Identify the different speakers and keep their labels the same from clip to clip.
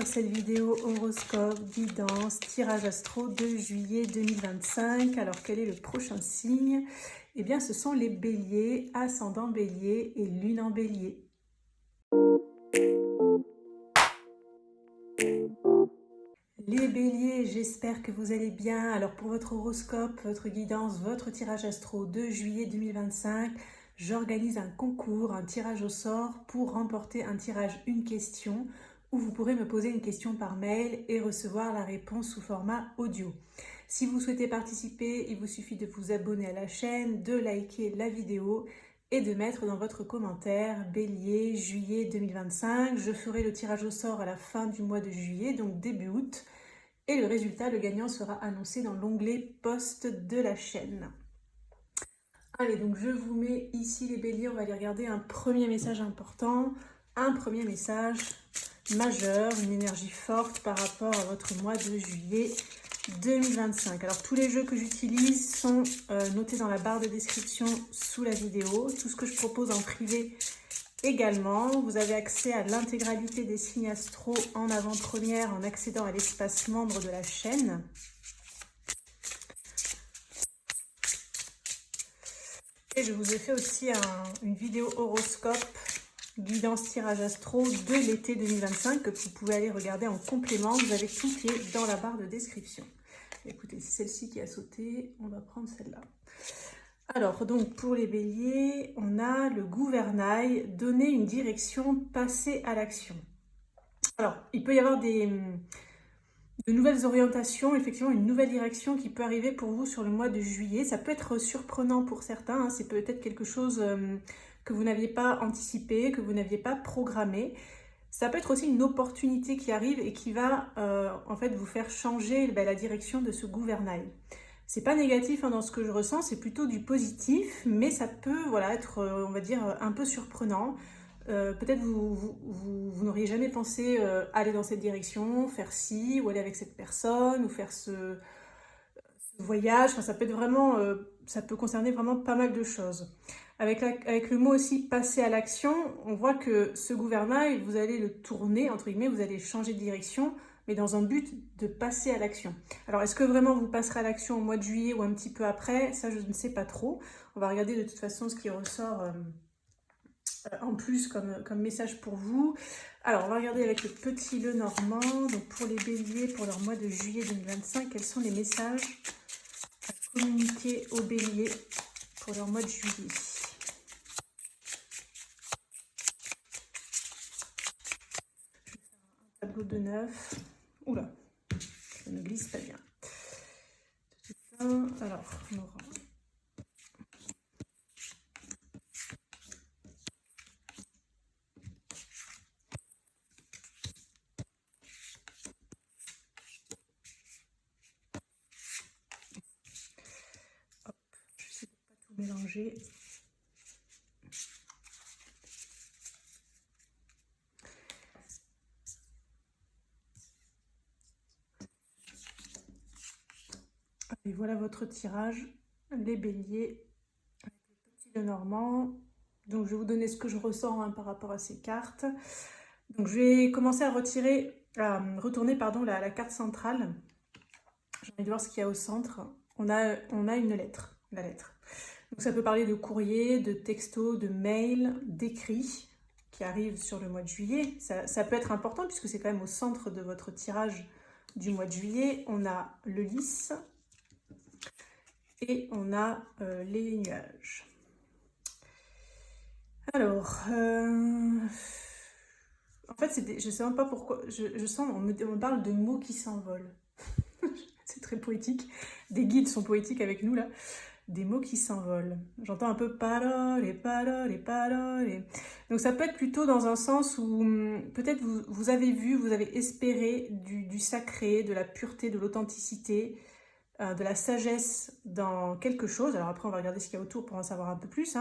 Speaker 1: cette vidéo horoscope, guidance, tirage astro de juillet 2025. Alors quel est le prochain signe? Eh bien ce sont les béliers, ascendant bélier et lune en bélier. Les béliers, j'espère que vous allez bien. Alors pour votre horoscope, votre guidance, votre tirage astro de juillet 2025, j'organise un concours, un tirage au sort pour remporter un tirage une question où vous pourrez me poser une question par mail et recevoir la réponse sous format audio. Si vous souhaitez participer, il vous suffit de vous abonner à la chaîne, de liker la vidéo et de mettre dans votre commentaire Bélier, juillet 2025. Je ferai le tirage au sort à la fin du mois de juillet, donc début août. Et le résultat, le gagnant sera annoncé dans l'onglet post de la chaîne. Allez, donc je vous mets ici les béliers, on va aller regarder un premier message important, un premier message majeur, une énergie forte par rapport à votre mois de juillet 2025. Alors tous les jeux que j'utilise sont notés dans la barre de description sous la vidéo. Tout ce que je propose en privé également. Vous avez accès à l'intégralité des signes astro en avant-première en accédant à l'espace membre de la chaîne. Et je vous ai fait aussi une vidéo horoscope, guidance tirage astro de l'été 2025 que vous pouvez aller regarder en complément. Vous avez tout qui est dans la barre de description. Écoutez, c'est celle-ci qui a sauté, on va prendre celle-là. Alors, donc pour les béliers, on a le gouvernail, donner une direction, passer à l'action. Alors, il peut y avoir de nouvelles orientations, effectivement une nouvelle direction qui peut arriver pour vous sur le mois de juillet. Ça peut être surprenant pour certains, hein. C'est peut-être quelque chose que vous n'aviez pas anticipé, que vous n'aviez pas programmé. Ça peut être aussi une opportunité qui arrive et qui va en fait vous faire changer la direction de ce gouvernail. C'est pas négatif dans ce que je ressens, c'est plutôt du positif, mais ça peut être, on va dire, un peu surprenant. Peut-être vous n'auriez jamais pensé aller dans cette direction, faire ci, ou aller avec cette personne, ou faire ce voyage. Enfin, ça peut être vraiment, ça peut concerner vraiment pas mal de choses. Avec le mot aussi passer à l'action, on voit que ce gouvernail, vous allez le tourner, entre guillemets, vous allez changer de direction, mais dans un but de passer à l'action. Alors, est-ce que vraiment vous passerez à l'action au mois de juillet ou un petit peu après? Ça, je ne sais pas trop. On va regarder de toute façon ce qui ressort en plus comme message pour vous. Alors, on va regarder avec le petit Lenormand. Donc, pour les béliers, pour leur mois de juillet 2025, quels sont les messages à communiquer aux béliers pour leur mois de juillet? Tableau de 9. Oula, ça ne glisse pas bien. Alors, on aura... Hop, j'essaie de ne pas tout mélanger. Et voilà votre tirage, les béliers, avec le petit Lenormand. Donc je vais vous donner ce que je ressens par rapport à ces cartes. Donc je vais commencer à retourner la carte centrale. J'ai envie de voir ce qu'il y a au centre. On a une lettre, la lettre. Donc ça peut parler de courrier, de texto, de mail, d'écrit qui arrive sur le mois de juillet. Ça peut être important puisque c'est quand même au centre de votre tirage du mois de juillet. On a le lys. Et on a les nuages. Alors, en fait, je ne sais même pas pourquoi, je sens, on me parle de mots qui s'envolent. C'est très poétique. Des guides sont poétiques avec nous, là. Des mots qui s'envolent. J'entends un peu parole et parole et parole. Donc ça peut être plutôt dans un sens où peut-être vous avez vu, vous avez espéré du sacré, de la pureté, de l'authenticité, de la sagesse dans quelque chose. Alors après, on va regarder ce qu'il y a autour pour en savoir un peu plus.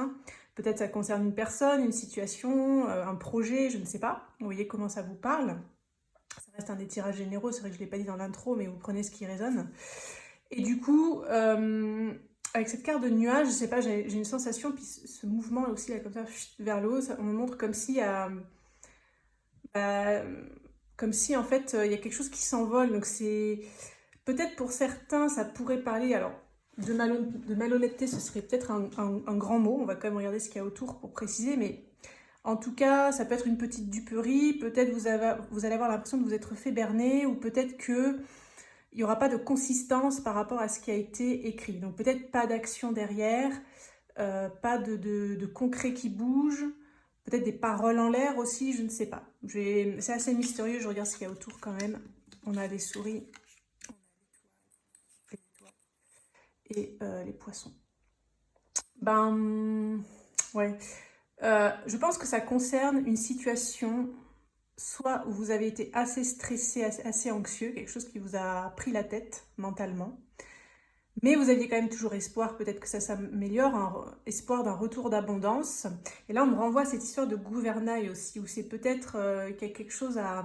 Speaker 1: Peut-être ça concerne une personne, une situation, un projet, je ne sais pas. Vous voyez comment ça vous parle. Ça reste un des tirages généraux, c'est vrai que je ne l'ai pas dit dans l'intro, mais vous prenez ce qui résonne. Et du coup, avec cette carte de nuage, je ne sais pas, j'ai une sensation, puis ce mouvement aussi, là, comme ça, vers le haut, on me montre comme si comme si en fait il y a quelque chose qui s'envole. Donc c'est peut-être pour certains, ça pourrait parler, alors de malhonnêteté, ce serait peut-être un grand mot. On va quand même regarder ce qu'il y a autour pour préciser, mais en tout cas, ça peut être une petite duperie. Peut-être vous allez avoir l'impression de vous être fait berner, ou peut-être que il n'y aura pas de consistance par rapport à ce qui a été écrit. Donc peut-être pas d'action derrière, pas de concret qui bouge, peut-être des paroles en l'air aussi, je ne sais pas. C'est assez mystérieux, je regarde ce qu'il y a autour quand même. On a des souris et les poissons. Ben, ouais. Je pense que ça concerne une situation soit où vous avez été assez stressé, assez anxieux, quelque chose qui vous a pris la tête mentalement, mais vous aviez quand même toujours espoir, peut-être que ça s'améliore, un espoir d'un retour d'abondance. Et là, on me renvoie à cette histoire de gouvernail aussi, où c'est peut-être qu'il y a quelque chose à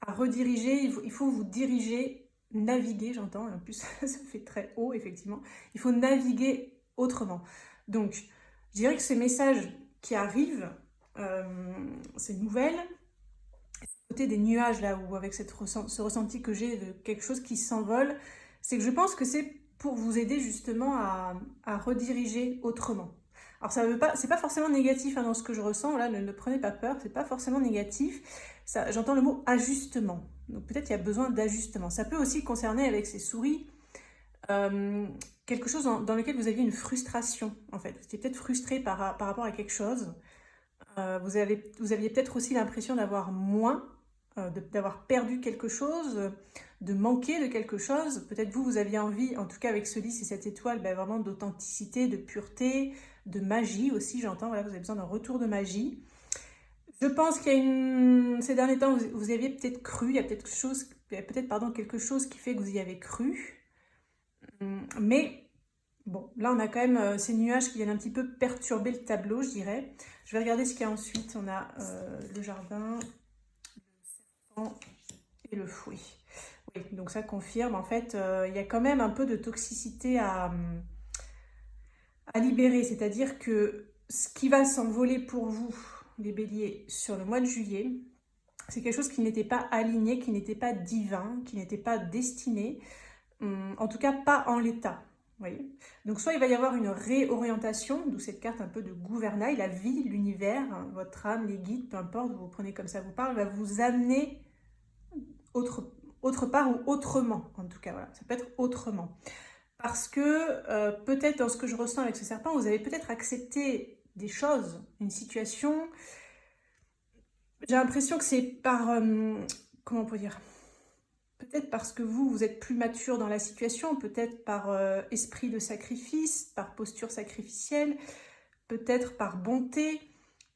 Speaker 1: rediriger. Il faut vous diriger, naviguer, j'entends, en plus ça fait très haut, effectivement. Il faut naviguer autrement. Donc, je dirais que ces messages qui arrivent, ces nouvelles, côté des nuages là, ou avec ce ressenti que j'ai de quelque chose qui s'envole, c'est que je pense que c'est pour vous aider justement à rediriger autrement. Alors ça veut pas, c'est pas forcément négatif hein, dans ce que je ressens, là ne prenez pas peur, c'est pas forcément négatif. J'entends le mot ajustement, donc peut-être il y a besoin d'ajustement. Ça peut aussi concerner avec ces souris quelque chose dans lequel vous aviez une frustration en fait. Vous étiez peut-être frustré par rapport à quelque chose. Vous aviez peut-être aussi l'impression d'avoir moins, d'avoir perdu quelque chose, de manquer de quelque chose. Peut-être vous aviez envie, en tout cas avec ce lys et cette étoile, ben vraiment d'authenticité, de pureté, de magie aussi, j'entends, voilà, vous avez besoin d'un retour de magie. Je pense qu'il y a ces derniers temps, vous aviez peut-être cru, il y a peut-être quelque chose qui fait que vous y avez cru. Mais bon, là on a quand même ces nuages qui viennent un petit peu perturber le tableau, je dirais. Je vais regarder ce qu'il y a ensuite. On a le jardin, le serpent et le fouet. Oui, donc ça confirme. En fait, il y a quand même un peu de toxicité à libérer. C'est-à-dire que ce qui va s'envoler pour vous, les béliers, sur le mois de juillet, c'est quelque chose qui n'était pas aligné, qui n'était pas divin, qui n'était pas destiné. En tout cas, pas en l'état. Voyez. Donc soit il va y avoir une réorientation, d'où cette carte un peu de gouvernail, la vie, l'univers, hein, votre âme, les guides, peu importe, vous prenez comme ça vous parle, va vous amener autre part ou autrement, en tout cas, voilà, ça peut être autrement. Parce que peut-être dans ce que je ressens avec ce serpent, vous avez peut-être accepté des choses, une situation, j'ai l'impression que c'est par, comment on peut dire, peut-être parce que vous êtes plus mature dans la situation, peut-être par esprit de sacrifice, par posture sacrificielle, peut-être par bonté,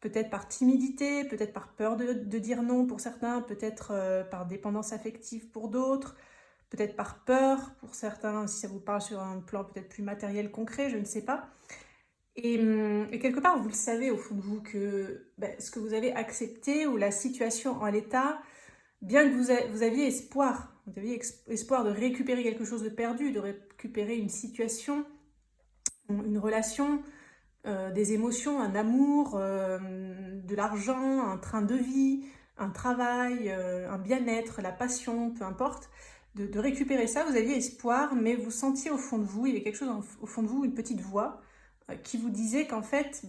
Speaker 1: peut-être par timidité, peut-être par peur de dire non pour certains, peut-être par dépendance affective pour d'autres, peut-être par peur pour certains, si ça vous parle sur un plan peut-être plus matériel, concret, je ne sais pas. Et quelque part, vous le savez au fond de vous que ce que vous avez accepté ou la situation en l'état, bien que vous aviez espoir de récupérer quelque chose de perdu, de récupérer une situation, une relation, des émotions, un amour, de l'argent, un train de vie, un travail, un bien-être, la passion, peu importe, de récupérer ça, vous aviez espoir, mais vous sentiez au fond de vous, il y avait quelque chose au fond de vous, une petite voix, qui vous disait qu'en fait,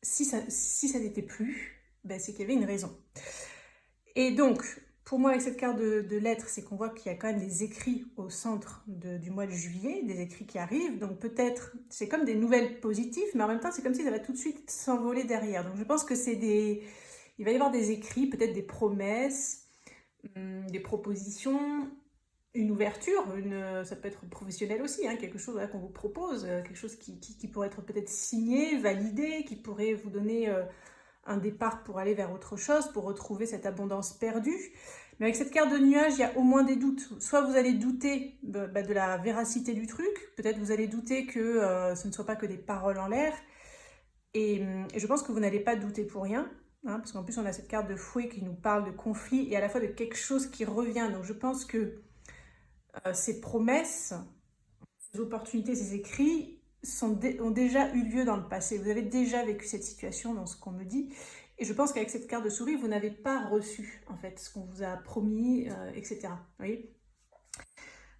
Speaker 1: si ça n'était plus, c'est qu'il y avait une raison. Et donc, pour moi, avec cette carte de lettres, c'est qu'on voit qu'il y a quand même des écrits au centre du mois de juillet, des écrits qui arrivent. Donc peut-être, c'est comme des nouvelles positives, mais en même temps, c'est comme si ça va tout de suite s'envoler derrière. Donc je pense que il va y avoir des écrits, peut-être des promesses, des propositions, une ouverture, ça peut être professionnel aussi, hein, quelque chose qu'on vous propose, quelque chose qui pourrait être peut-être signé, validé, qui pourrait vous donner un départ pour aller vers autre chose, pour retrouver cette abondance perdue. Mais avec cette carte de nuage, il y a au moins des doutes. Soit vous allez douter de la véracité du truc, peut-être vous allez douter que ce ne soit pas que des paroles en l'air, et je pense que vous n'allez pas douter pour rien, hein, parce qu'en plus on a cette carte de fouet qui nous parle de conflit et à la fois de quelque chose qui revient. Donc je pense que ces promesses, ces opportunités, ces écrits ont déjà eu lieu dans le passé. Vous avez déjà vécu cette situation dans ce qu'on me dit. Et je pense qu'avec cette carte de souris, vous n'avez pas reçu en fait ce qu'on vous a promis, etc. Vous voyez?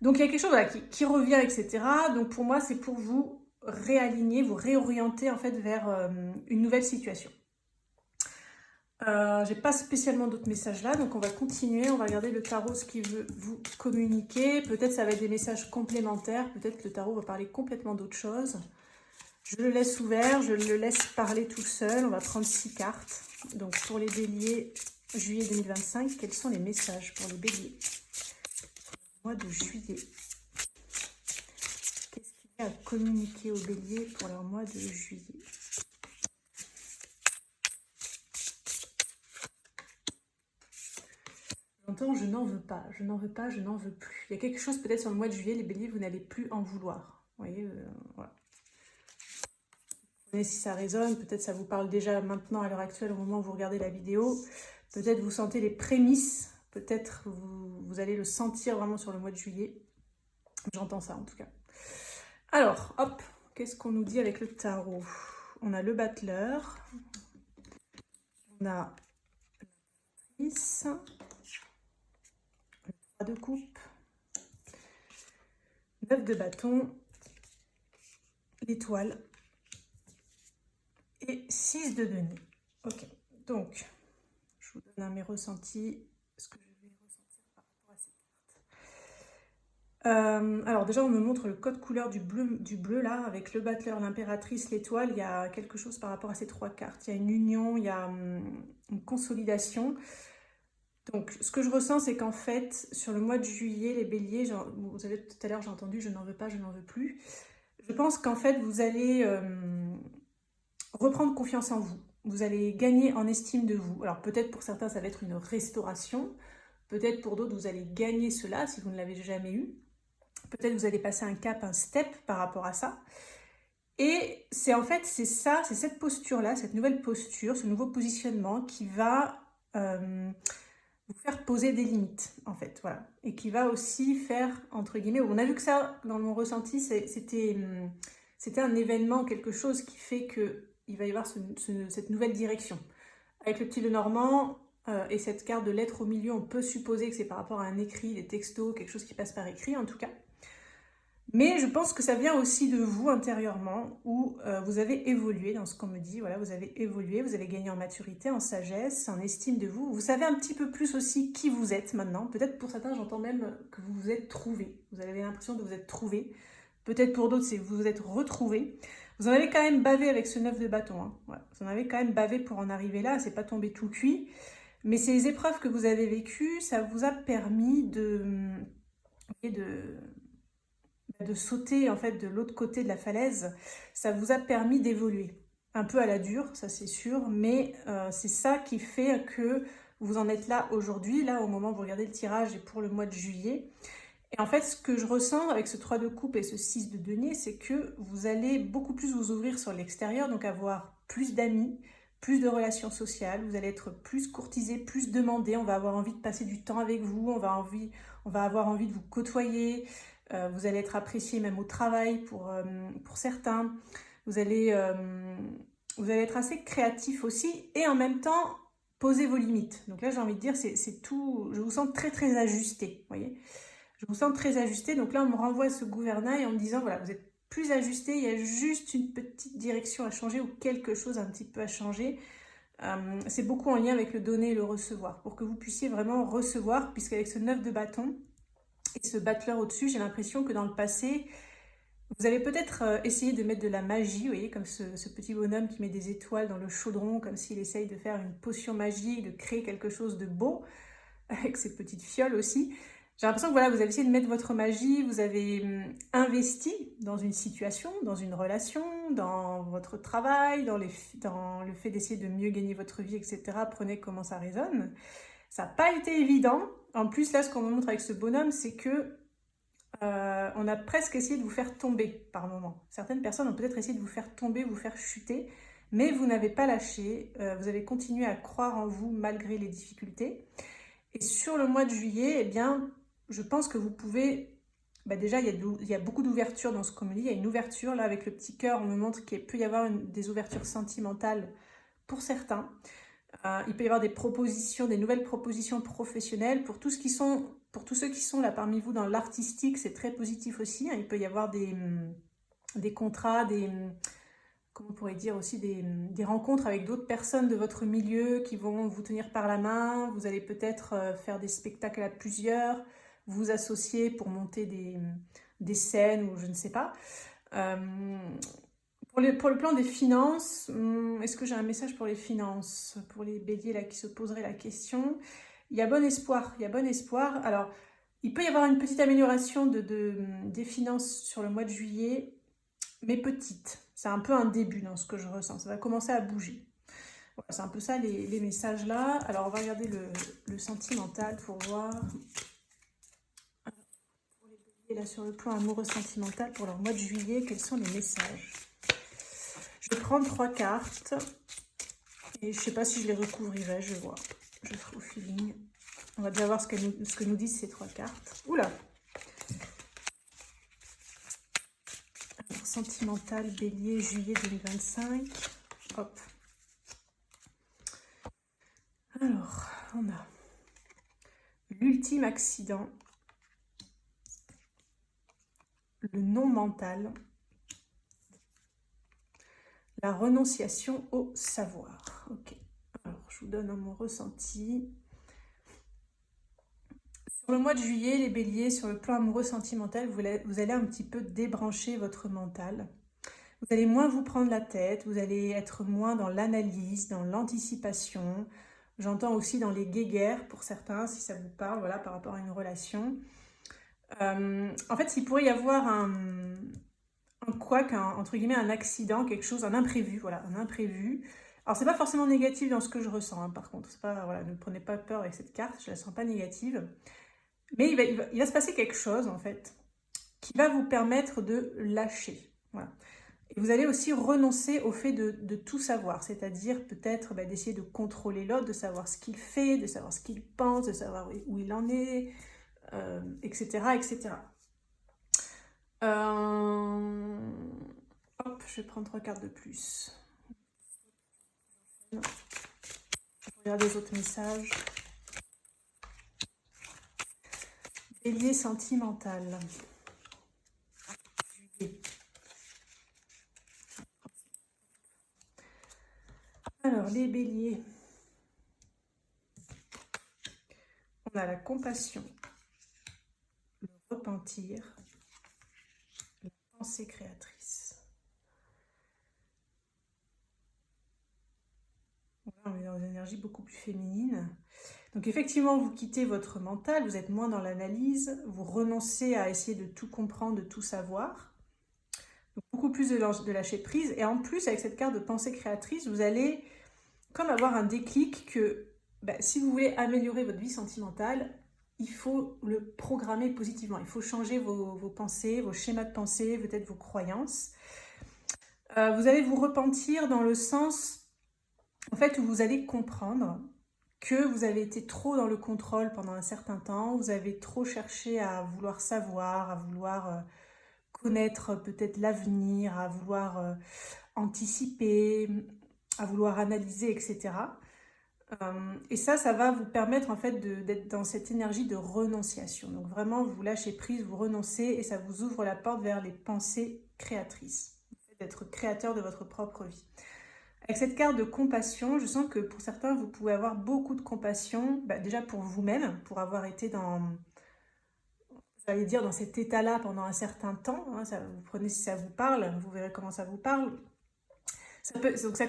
Speaker 1: Donc il y a quelque chose voilà, qui revient, etc. Donc pour moi, c'est pour vous réaligner, vous réorienter en fait vers une nouvelle situation. J'ai pas spécialement d'autres messages là, donc on va continuer, on va regarder le tarot, ce qu'il veut vous communiquer. Peut-être ça va être des messages complémentaires, peut-être le tarot va parler complètement d'autre chose. Je le laisse ouvert, je le laisse parler tout seul. On va prendre 6 cartes. Donc pour les béliers, juillet 2025, quels sont les messages pour les béliers? Mois de juillet. Qu'est-ce qu'il y a à communiquer aux béliers pour leur mois de juillet? J'entends, je n'en veux pas, je n'en veux pas, je n'en veux plus. Il y a quelque chose peut-être sur le mois de juillet, les béliers, vous n'allez plus en vouloir. Vous voyez, voilà. Si ça résonne, peut-être ça vous parle déjà maintenant à l'heure actuelle au moment où vous regardez la vidéo. Peut-être vous sentez les prémices, peut-être vous allez le sentir vraiment sur le mois de juillet. J'entends ça en tout cas. Alors, hop, qu'est-ce qu'on nous dit avec le tarot? On a le battleur, on a l'impératrice, le 3 de coupe, 9 de bâton, l'étoile et 6 de denier. Ok, donc je vous donne mes ressentis, ce que je vais ressentir par rapport à ces cartes. Alors déjà, on me montre le code couleur du bleu là, avec le battleur, l'impératrice, l'étoile. Il y a quelque chose par rapport à ces 3 cartes. Il y a une union, il y a une consolidation. Donc, ce que je ressens, c'est qu'en fait, sur le mois de juillet, les béliers, vous avez tout à l'heure, j'ai entendu, je n'en veux pas, je n'en veux plus. Je pense qu'en fait, vous allez reprendre confiance en vous. Vous allez gagner en estime de vous. Alors, peut-être pour certains, ça va être une restauration. Peut-être pour d'autres, vous allez gagner cela si vous ne l'avez jamais eu. Peut-être vous allez passer un cap, un step par rapport à ça. Et c'est en fait, c'est ça, c'est cette posture-là, cette nouvelle posture, ce nouveau positionnement qui va vous faire poser des limites, en fait, voilà. Et qui va aussi faire, entre guillemets, on a vu que ça, dans mon ressenti, c'était un événement, quelque chose qui fait qu'il va y avoir cette nouvelle direction. Avec le petit Lenormand et cette carte de lettres au milieu, on peut supposer que c'est par rapport à un écrit, des textos, quelque chose qui passe par écrit, en tout cas. Mais je pense que ça vient aussi de vous intérieurement, où vous avez évolué dans ce qu'on me dit. Voilà, vous avez évolué, vous avez gagné en maturité, en sagesse, en estime de vous. Vous savez un petit peu plus aussi qui vous êtes maintenant. Peut-être pour certains, j'entends même que vous vous êtes trouvé. Vous avez l'impression de vous être trouvé. Peut-être pour d'autres, c'est que vous vous êtes retrouvé. Vous en avez quand même bavé avec ce 9 de bâton. Hein. Voilà. Vous en avez quand même bavé pour en arriver là. C'est pas tombé tout cuit. Mais ces épreuves que vous avez vécues, ça vous a permis de sauter en fait de l'autre côté de la falaise. Ça vous a permis d'évoluer. Un peu à la dure, ça c'est sûr, mais c'est ça qui fait que vous en êtes là aujourd'hui, là au moment où vous regardez le tirage et pour le mois de juillet. Et en fait, ce que je ressens avec ce 3 de coupe et ce 6 de denier, c'est que vous allez beaucoup plus vous ouvrir sur l'extérieur, donc avoir plus d'amis, plus de relations sociales, vous allez être plus courtisé, plus demandé, on va avoir envie de passer du temps avec vous, on va avoir envie de vous côtoyer, vous allez être apprécié même au travail pour certains, vous allez être assez créatif aussi et en même temps poser vos limites. Donc là j'ai envie de dire, c'est tout, je vous sens très très ajusté, vous voyez. Je vous sens très ajusté, donc là on me renvoie ce gouvernail en me disant voilà, vous êtes plus ajusté, il y a juste une petite direction à changer ou quelque chose un petit peu à changer. C'est beaucoup en lien avec le donner et le recevoir, pour que vous puissiez vraiment recevoir, puisqu'avec ce 9 de bâton et ce battleur au-dessus, j'ai l'impression que dans le passé, vous avez peut-être essayé de mettre de la magie, vous voyez, comme ce petit bonhomme qui met des étoiles dans le chaudron, comme s'il essaye de faire une potion magique, de créer quelque chose de beau, avec ses petites fioles aussi. J'ai l'impression que voilà, vous avez essayé de mettre votre magie, vous avez investi dans une situation, dans une relation, dans votre travail, dans le fait d'essayer de mieux gagner votre vie, etc. Prenez comment ça résonne. Ça n'a pas été évident. En plus, là, ce qu'on me montre avec ce bonhomme, c'est que on a presque essayé de vous faire tomber par moment. Certaines personnes ont peut-être essayé de vous faire tomber, vous faire chuter, mais vous n'avez pas lâché. Vous avez continué à croire en vous malgré les difficultés. Et sur le mois de juillet, eh bien, je pense que vous pouvez... déjà, il y a beaucoup d'ouverture dans ce qu'on me dit. Il y a une ouverture, là, avec le petit cœur, on me montre qu'il peut y avoir des ouvertures sentimentales pour certains. Il peut y avoir des propositions, des nouvelles propositions professionnelles. Pour tous ceux qui sont là parmi vous dans l'artistique, c'est très positif aussi, hein. Il peut y avoir des contrats, comment on pourrait dire aussi, des rencontres avec d'autres personnes de votre milieu qui vont vous tenir par la main. Vous allez peut-être faire des spectacles à plusieurs, vous associer pour monter des scènes ou je ne sais pas. Pour le plan des finances, est-ce que j'ai un message pour les finances? Pour les béliers là qui se poseraient la question, il y a bon espoir, il y a bon espoir. Alors, il peut y avoir une petite amélioration des finances sur le mois de juillet, mais petite. C'est un peu un début dans ce que je ressens, ça va commencer à bouger. Voilà, c'est un peu ça les messages là. Alors, on va regarder le sentimental pour voir. Pour les béliers là sur le plan amoureux sentimental pour leur mois de juillet, quels sont les messages? Je vais prendre 3 cartes et je ne sais pas si je les recouvrirai, je vais voir. Je ferai au feeling. On va déjà voir ce que nous disent ces 3 cartes. Oula! Alors, sentimental, bélier, juillet 2025. Hop. Alors, on a l'ultime accident, le non mental, la renonciation au savoir. Ok. Alors, je vous donne mon ressenti. Sur le mois de juillet, les béliers, sur le plan amoureux sentimental, vous allez un petit peu débrancher votre mental. Vous allez moins vous prendre la tête, vous allez être moins dans l'analyse, dans l'anticipation. J'entends aussi dans les guéguerres pour certains, si ça vous parle, voilà, par rapport à une relation. En fait, il pourrait y avoir un couac, entre guillemets, un accident, quelque chose, un imprévu, voilà, un imprévu. Alors, c'est pas forcément négatif dans ce que je ressens, hein, par contre. C'est pas, voilà, ne prenez pas peur avec cette carte, je la sens pas négative. Mais il va se passer quelque chose, en fait, qui va vous permettre de lâcher. Voilà. Et vous allez aussi renoncer au fait de tout savoir, c'est-à-dire peut-être d'essayer de contrôler l'autre, de savoir ce qu'il fait, de savoir ce qu'il pense, de savoir où il en est, etc., etc. Hop, je vais prendre 3 cartes de plus. Je regarde les autres messages. Bélier sentimental. Alors, les béliers. On a la compassion, le repentir, la pensée créatrice. Voilà, on est dans une énergie beaucoup plus féminine. Donc effectivement, vous quittez votre mental, vous êtes moins dans l'analyse, vous renoncez à essayer de tout comprendre, de tout savoir. Donc beaucoup plus de lâcher prise. Et en plus, avec cette carte de pensée créatrice, vous allez comme avoir un déclic que si vous voulez améliorer votre vie sentimentale, il faut le programmer positivement. Il faut changer vos pensées, vos schémas de pensée, peut-être vos croyances. Vous allez vous repentir dans le sens, en fait, où vous allez comprendre que vous avez été trop dans le contrôle pendant un certain temps, vous avez trop cherché à vouloir savoir, à vouloir connaître peut-être l'avenir, à vouloir anticiper, à vouloir analyser, etc. Et ça va vous permettre en fait d'être dans cette énergie de renonciation. Donc vraiment, vous lâchez prise, vous renoncez et ça vous ouvre la porte vers les pensées créatrices. D'être créateur de votre propre vie. Avec cette carte de compassion, je sens que pour certains, vous pouvez avoir beaucoup de compassion, déjà pour vous-même, pour avoir été dans cet état-là pendant un certain temps. Hein, vous prenez si ça vous parle, vous verrez comment ça vous parle. Donc ça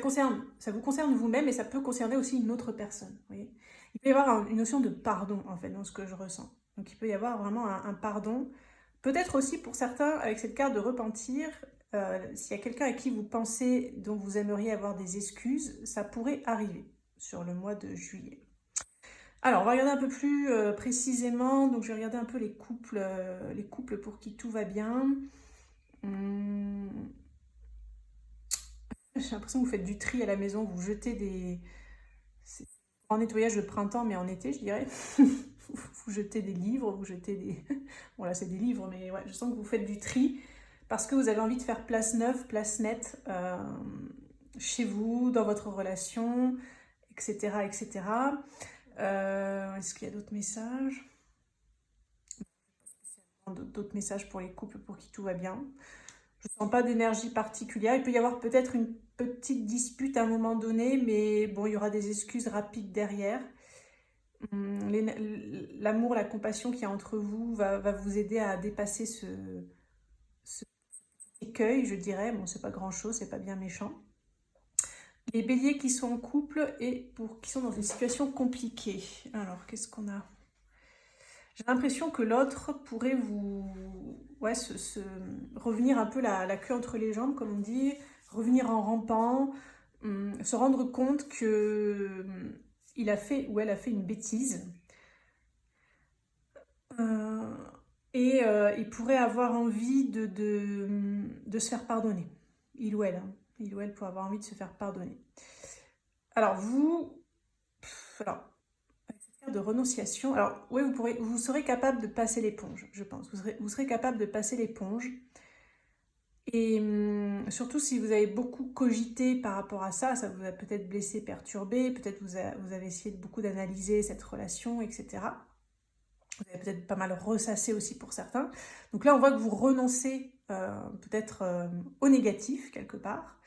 Speaker 1: vous concerne vous-même et ça peut concerner aussi une autre personne. Vous voyez, il peut y avoir une notion de pardon en fait dans ce que je ressens. Donc il peut y avoir vraiment un pardon. Peut-être aussi pour certains avec cette carte de repentir, s'il y a quelqu'un à qui vous pensez dont vous aimeriez avoir des excuses, ça pourrait arriver sur le mois de juillet. Alors on va regarder un peu plus précisément. Donc je vais regarder un peu les couples pour qui tout va bien. J'ai l'impression que vous faites du tri à la maison, vous jetez des... C'est en nettoyage de printemps, mais en été, je dirais. Vous jetez des livres, vous jetez des... Bon, là, c'est des livres, mais ouais, je sens que vous faites du tri parce que vous avez envie de faire place neuve, place nette chez vous, dans votre relation. etc. etc. Est-ce qu'il y a d'autres messages? D'autres messages pour les couples pour qui tout va bien. Je ne sens pas d'énergie particulière. Il peut y avoir peut-être une petite dispute à un moment donné, mais bon, il y aura des excuses rapides derrière. L'amour, la compassion qu'il y a entre vous va vous aider à dépasser ce écueil, je dirais. Bon, c'est pas grand-chose, c'est pas bien méchant. Les béliers qui sont en couple et qui sont dans une situation compliquée. Alors, qu'est-ce qu'on a? J'ai l'impression que l'autre pourrait revenir un peu la queue entre les jambes, comme on dit, revenir en rampant, se rendre compte que il a fait ou elle a fait une bêtise. Il pourrait avoir envie de se faire pardonner. Il ou elle. Hein. Il ou elle pourrait avoir envie de se faire pardonner. Alors, avec cette carte de renonciation, alors, oui, vous serez capable de passer l'éponge, je pense. Vous serez capable de passer l'éponge. Et surtout si vous avez beaucoup cogité par rapport à ça, ça vous a peut-être blessé, perturbé, peut-être vous avez essayé beaucoup d'analyser cette relation, etc. Vous avez peut-être pas mal ressassé aussi pour certains. Donc là, on voit que vous renoncez peut-être au négatif, quelque part.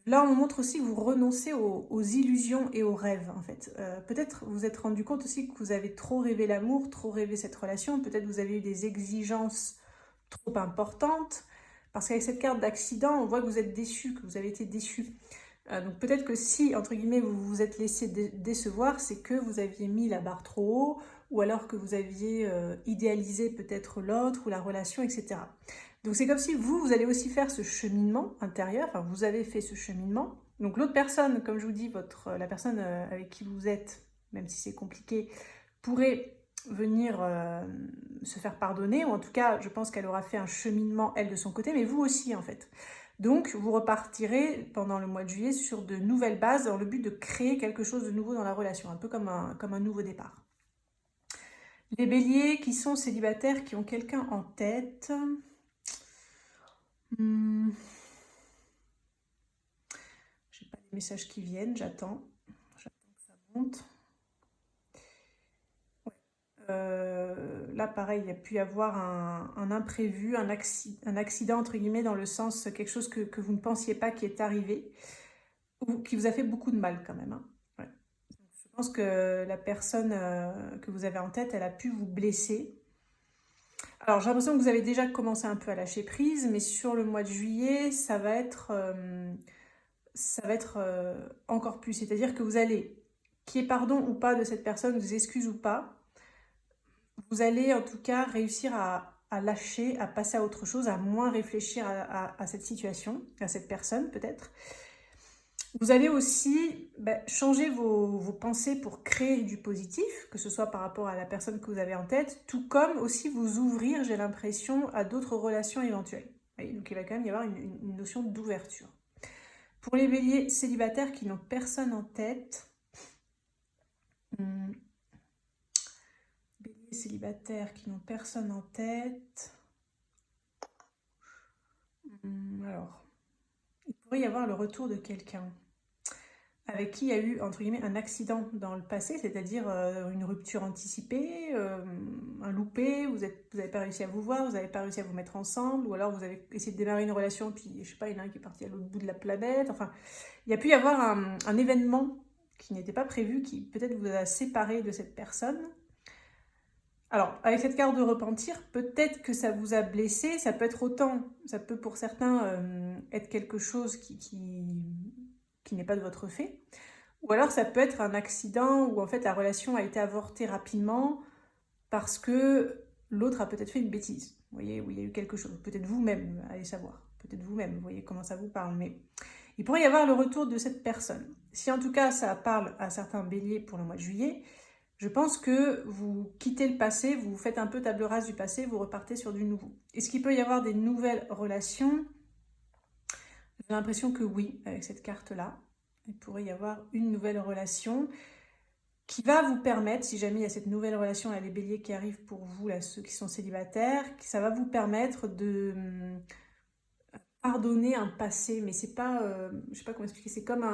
Speaker 1: Là, on montre aussi que vous renoncez aux illusions et aux rêves, en fait. Peut-être vous vous êtes rendu compte aussi que vous avez trop rêvé l'amour, trop rêvé cette relation. Peut-être vous avez eu des exigences trop importantes. Parce qu'avec cette carte d'accident, on voit que vous êtes déçu, que vous avez été déçu. Donc peut-être que si, entre guillemets, vous vous êtes laissé décevoir, c'est que vous aviez mis la barre trop haut, ou alors que vous aviez idéalisé peut-être l'autre ou la relation, etc. Donc c'est comme si vous allez aussi faire ce cheminement intérieur, enfin vous avez fait ce cheminement. Donc l'autre personne, comme je vous dis, la personne avec qui vous êtes, même si c'est compliqué, pourrait venir se faire pardonner, ou en tout cas, je pense qu'elle aura fait un cheminement, elle, de son côté, mais vous aussi, en fait. Donc, vous repartirez pendant le mois de juillet sur de nouvelles bases dans le but de créer quelque chose de nouveau dans la relation, un peu comme un nouveau départ. Les béliers qui sont célibataires, qui ont quelqu'un en tête. J'ai pas les messages qui viennent, j'attends que ça monte. Là, pareil, il y a pu y avoir un imprévu, un accident, entre guillemets, dans le sens quelque chose que vous ne pensiez pas qui est arrivé, ou qui vous a fait beaucoup de mal quand même. Hein. Ouais. Je pense que la personne que vous avez en tête, elle a pu vous blesser. Alors, j'ai l'impression que vous avez déjà commencé un peu à lâcher prise, mais sur le mois de juillet, ça va être encore plus. C'est-à-dire que vous allez, qu'il y ait pardon ou pas de cette personne, des excuses ou pas, vous allez en tout cas réussir à lâcher, à passer à autre chose, à moins réfléchir à cette situation, à cette personne peut-être. Vous allez aussi changer vos pensées pour créer du positif, que ce soit par rapport à la personne que vous avez en tête, tout comme aussi vous ouvrir, j'ai l'impression, à d'autres relations éventuelles. Et donc il va quand même y avoir une notion d'ouverture. Pour les béliers célibataires qui n'ont personne en tête, béliers célibataires qui n'ont personne en tête, alors, il pourrait y avoir le retour de quelqu'un avec qui il y a eu, entre guillemets, un accident dans le passé, c'est-à-dire une rupture anticipée, un loupé, vous n'avez pas réussi à vous voir, vous n'avez pas réussi à vous mettre ensemble, ou alors vous avez essayé de démarrer une relation, puis je sais pas, il y en a un qui est parti à l'autre bout de la planète, enfin, il y a pu y avoir un événement qui n'était pas prévu, qui peut-être vous a séparé de cette personne. Alors, avec cette carte de repentir, peut-être que ça vous a blessé, ça peut être ça peut pour certains être quelque chose qui n'est pas de votre fait. Ou alors ça peut être un accident où en fait la relation a été avortée rapidement parce que l'autre a peut-être fait une bêtise. Vous voyez, où il y a eu quelque chose. Peut-être vous-même, allez savoir. Peut-être vous-même, vous voyez comment ça vous parle. Mais il pourrait y avoir le retour de cette personne. Si en tout cas ça parle à certains béliers pour le mois de juillet, je pense que vous quittez le passé, vous faites un peu table rase du passé, vous repartez sur du nouveau. Est-ce qu'il peut y avoir des nouvelles relations? J'ai l'impression que oui, avec cette carte-là. Il pourrait y avoir une nouvelle relation qui va vous permettre, si jamais il y a cette nouvelle relation, là, les béliers qui arrivent pour vous, là, ceux qui sont célibataires, ça va vous permettre de pardonner un passé, mais c'est pas, je sais pas comment expliquer, c'est comme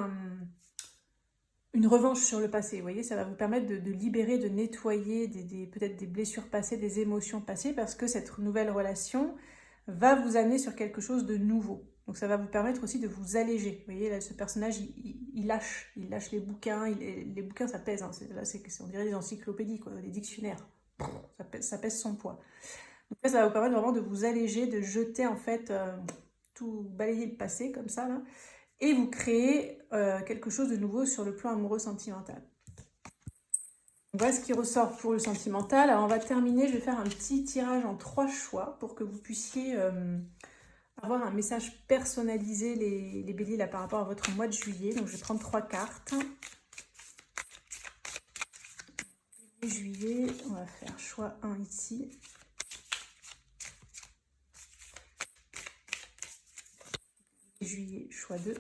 Speaker 1: une revanche sur le passé. Vous voyez, ça va vous permettre de libérer, de nettoyer peut-être des blessures passées, des émotions passées, parce que cette nouvelle relation va vous amener sur quelque chose de nouveau. Donc ça va vous permettre aussi de vous alléger. Vous voyez, là, ce personnage, il lâche les bouquins. Les bouquins, ça pèse. Hein. On dirait des encyclopédies, quoi, des dictionnaires. Ça pèse son poids. Donc là, ça va vous permettre vraiment de vous alléger, de jeter en fait, tout, balayer le passé comme ça, là, et vous créer quelque chose de nouveau sur le plan amoureux sentimental. Voilà ce qui ressort pour le sentimental. Alors on va terminer, je vais faire un petit tirage en 3 choix pour que vous puissiez avoir un message personnalisé, les béliers, là, par rapport à votre mois de juillet. Donc je vais prendre 3 cartes. Juillet, on va faire choix 1 ici. Juillet, choix 2.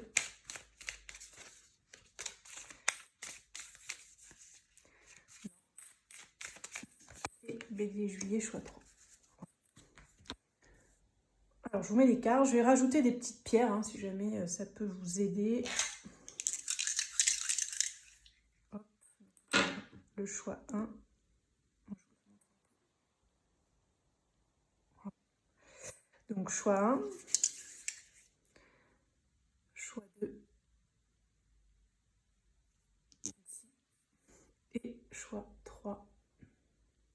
Speaker 1: Et bélier, juillet, choix 3. Alors, je vous mets les cartes. Je vais rajouter des petites pierres, hein, si jamais ça peut vous aider. Hop. Le choix 1. Donc, choix 1. Choix 2. Et choix 3.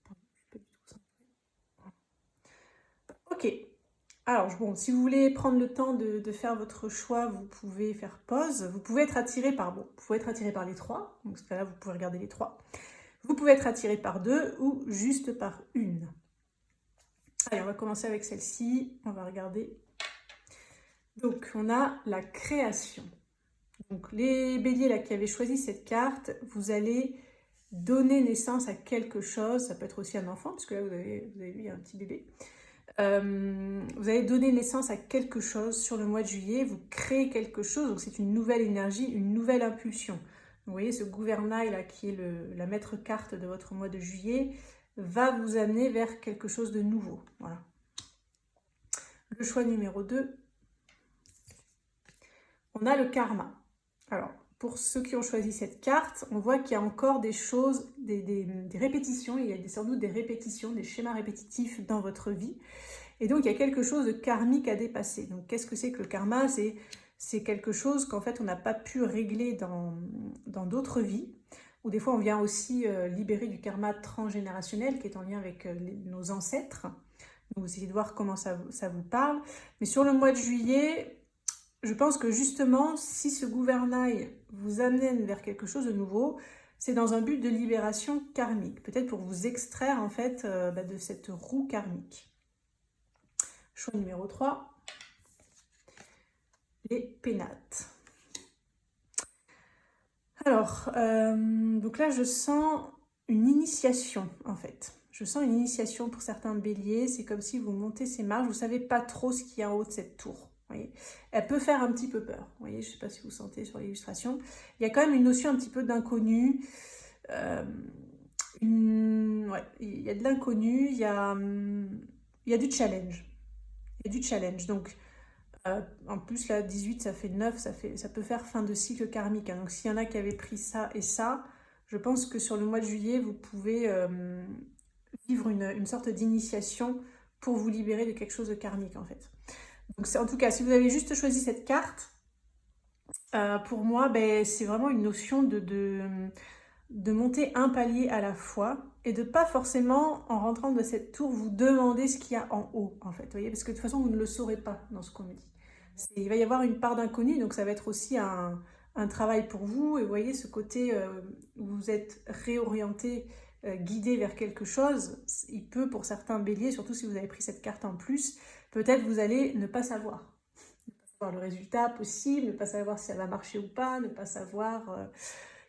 Speaker 1: Pardon, je ne suis pas du tout centrée. Ok. Alors, bon, si vous voulez prendre le temps de faire votre choix, vous pouvez faire pause. Vous pouvez être attiré par, vous pouvez être attiré par les 3. Donc, dans ce cas-là, vous pouvez regarder les 3. Vous pouvez être attiré par 2 ou juste par une. Allez, on va commencer avec celle-ci. On va regarder. Donc, on a la création. Donc, les béliers là, qui avaient choisi cette carte, vous allez donner naissance à quelque chose. Ça peut être aussi un enfant, parce que là, vous avez vu, il y a un petit bébé. Vous allez donner naissance à quelque chose sur le mois de juillet. Vous créez quelque chose. Donc, c'est une nouvelle énergie, une nouvelle impulsion. Vous voyez, ce gouvernail là, qui est la maître carte de votre mois de juillet, va vous amener vers quelque chose de nouveau. Voilà. Le choix numéro 2, on a le karma. Alors, pour ceux qui ont choisi cette carte, on voit qu'il y a encore des choses, des répétitions, il y a sans doute des répétitions, des schémas répétitifs dans votre vie. Et donc, il y a quelque chose de karmique à dépasser. Donc, qu'est-ce que c'est que le karma? C'est quelque chose qu'en fait, on n'a pas pu régler dans d'autres vies. Ou des fois, on vient aussi libérer du karma transgénérationnel qui est en lien avec nos ancêtres. Donc, vous essayez de voir comment ça vous parle. Mais sur le mois de juillet, je pense que justement, si ce gouvernail vous amène vers quelque chose de nouveau, c'est dans un but de libération karmique. Peut-être pour vous extraire en fait de cette roue karmique. Choix numéro 3, les pénates. Alors, donc là, je sens une initiation, en fait. Je sens une initiation pour certains béliers. C'est comme si vous montez ces marches, vous ne savez pas trop ce qu'il y a en haut de cette tour. Voyez, elle peut faire un petit peu peur. Vous voyez, je ne sais pas si vous sentez sur l'illustration. Il y a quand même une notion un petit peu d'inconnu. Ouais, il y a de l'inconnu, il y a du challenge. Il y a du challenge. Donc, en plus, là, 18, ça fait 9, ça peut faire fin de cycle karmique. Hein. Donc, s'il y en a qui avaient pris ça et ça, je pense que sur le mois de juillet, vous pouvez vivre une sorte d'initiation pour vous libérer de quelque chose de karmique, en fait. Donc, en tout cas, si vous avez juste choisi cette carte, pour moi, c'est vraiment une notion de monter un palier à la fois et de pas forcément, en rentrant de cette tour, vous demander ce qu'il y a en haut, en fait. Vous voyez, parce que de toute façon, vous ne le saurez pas dans ce qu'on me dit. Il va y avoir une part d'inconnu, donc ça va être aussi un travail pour vous. Et vous voyez, ce côté où vous êtes réorienté, guidé vers quelque chose, il peut, pour certains béliers, surtout si vous avez pris cette carte en plus, peut-être vous allez ne pas savoir. Ne pas savoir le résultat possible, ne pas savoir si ça va marcher ou pas, ne pas savoir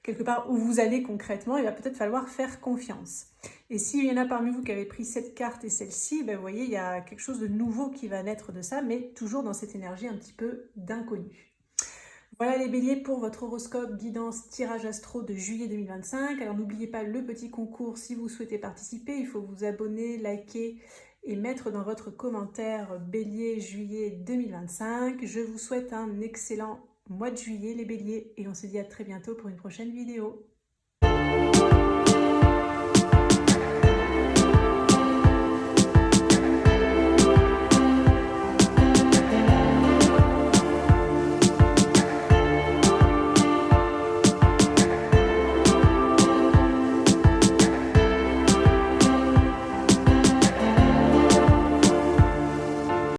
Speaker 1: quelque part où vous allez concrètement. Il va peut-être falloir faire confiance. Et s'il y en a parmi vous qui avez pris cette carte et celle-ci, vous voyez, il y a quelque chose de nouveau qui va naître de ça, mais toujours dans cette énergie un petit peu d'inconnu. Voilà les béliers pour votre horoscope guidance tirage astro de juillet 2025. Alors n'oubliez pas le petit concours si vous souhaitez participer. Il faut vous abonner, liker et mettre dans votre commentaire bélier juillet 2025. Je vous souhaite un excellent mois de juillet les béliers et on se dit à très bientôt pour une prochaine vidéo.